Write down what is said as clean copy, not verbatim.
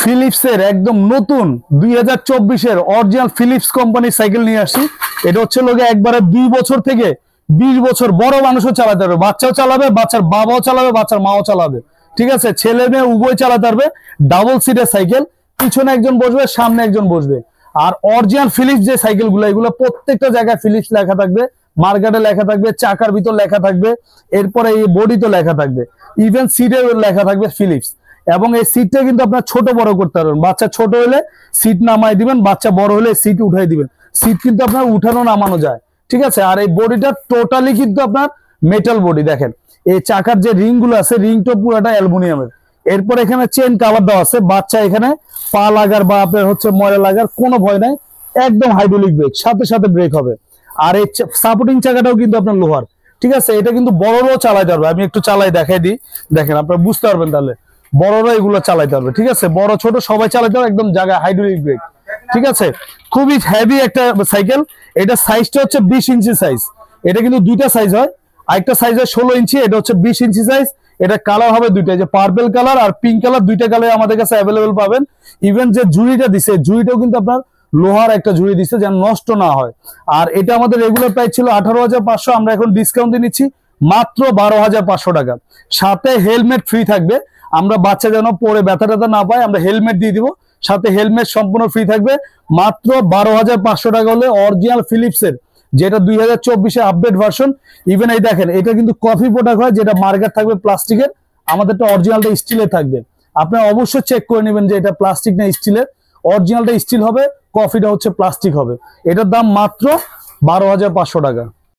ফিলিপসের একদম নতুন 2024-এর original Philips কোম্পানির সাইকেল নিয়ে আসি। এটা হচ্ছে লোকে একবারে 2 বছর থেকে 20 বছর বড় মানুষও চালাতে পারবে, বাচ্চাও চালাবে, বাচ্চার বাবাও চালাবে, বাচ্চার মাও চালাবে। ঠিক আছে, ছেলে মেয়ে উভয় চালাতে পারবে। ডাবল সিটের সাইকেল, পিছনে একজন বসবে, সামনে একজন বসবে। আর অরিজিনাল ফিলিপস যে সাইকেলগুলো, এগুলো প্রত্যেকটা জায়গায় ফিলিপস লেখা থাকবে, মার্কেটে লেখা থাকবে, চাকার ভিতর লেখা থাকবে, এরপরে এই বডিতে লেখা থাকবে, ইভেন সিটে লেখা থাকবে ফিলিপস। এবং এই সিটটা কিন্তু আপনার ছোট বড় করতে পারবেন। বাচ্চা ছোট হলে সিট নামাই দিবেন, বাচ্চা বড় হলে সিট উঠাই দিবেন। সিট কিন্তু আপনার উঠানো নামানো যায়। ঠিক আছে, আর এই বডিটা টোটালি কিন্তু আপনার মেটাল বডি। দেখেন এই চাকার যে রিং গুলো আছে, রিংটা পুরোটা অ্যালুমিনিয়ামের। এরপর এখানে চেন কাভার দেওয়া আছে, বাচ্চা এখানে পা লাগার বা আপনার হচ্ছে ময়লা লাগার কোনো ভয় নাই। একদম হাইড্রোলিক ব্রেক, সাথে সাথে ব্রেক হবে। আর এই সাপোর্টিং চাকাটাও কিন্তু আপনার লোহার। ঠিক আছে, এটা কিন্তু বড়রাও চালাতে পারবে। আমি একটু চালাই দেখাই দিই, দেখেন আপনারা বুঝতে পারবেন। তাহলে বড়রা এগুলো চালাতে পারবে। ঠিক আছে, বড় ছোট সবাই চালাতে পারবে, একদম জায়গায় হাইড্রোলিক ব্রেক। ঠিক আছে, খুবই হেভি একটা সাইকেল। এটা সাইজটা হচ্ছে 20 ইঞ্চি সাইজ। এটা কিন্তু দুইটা সাইজ হয়, আরেকটা সাইজ হয় 16 ইঞ্চি, এটা হচ্ছে 20 ইঞ্চি সাইজ। এটা কালার হবে দুইটা, যে পার্পল কালার আর পিঙ্ক কালার, দুইটা কালার আমাদের কাছে অ্যাভেলেবেল পাবেন। ইভেন যে ঝুড়িটা দিছে, ঝুড়িটাও কিন্তু আপনার লোহার একটা ঝুড়ি দিচ্ছে, যেন নষ্ট না হয়। আর এটা আমাদের রেগুলার প্রাইস ছিল 18,500, আমরা এখন ডিসকাউন্ট দিয়ে নিচ্ছি মাত্র 12,500 টাকা। সাথে হেলমেট ফ্রি থাকবে। আমরা বাচ্চা যেন পরে ব্যথা ট্যাথা না পায়, আমরা হেলমেট দিয়ে দিব, সাথে হেলমেট সম্পূর্ণ ফ্রি থাকবে। মাত্র 12,500 টাকা হলে অরিজিনাল ফিলিপসের, যেটা 2024-এ আপডেট ভার্সন। ইভেন এই দেখেন, এটা কিন্তু কফি প্রোডাক্ট হয়, যেটা মার্কেট থাকবে প্লাস্টিকের, আমাদেরটা অরিজিনালটা স্টিলের থাকবে। আপনারা অবশ্যই চেক করে নেবেন যে এটা প্লাস্টিক না স্টিলের। অরিজিনালটা স্টিল হবে, কফিটা হচ্ছে প্লাস্টিক হবে। এটার দাম মাত্র 12,500 টাকা।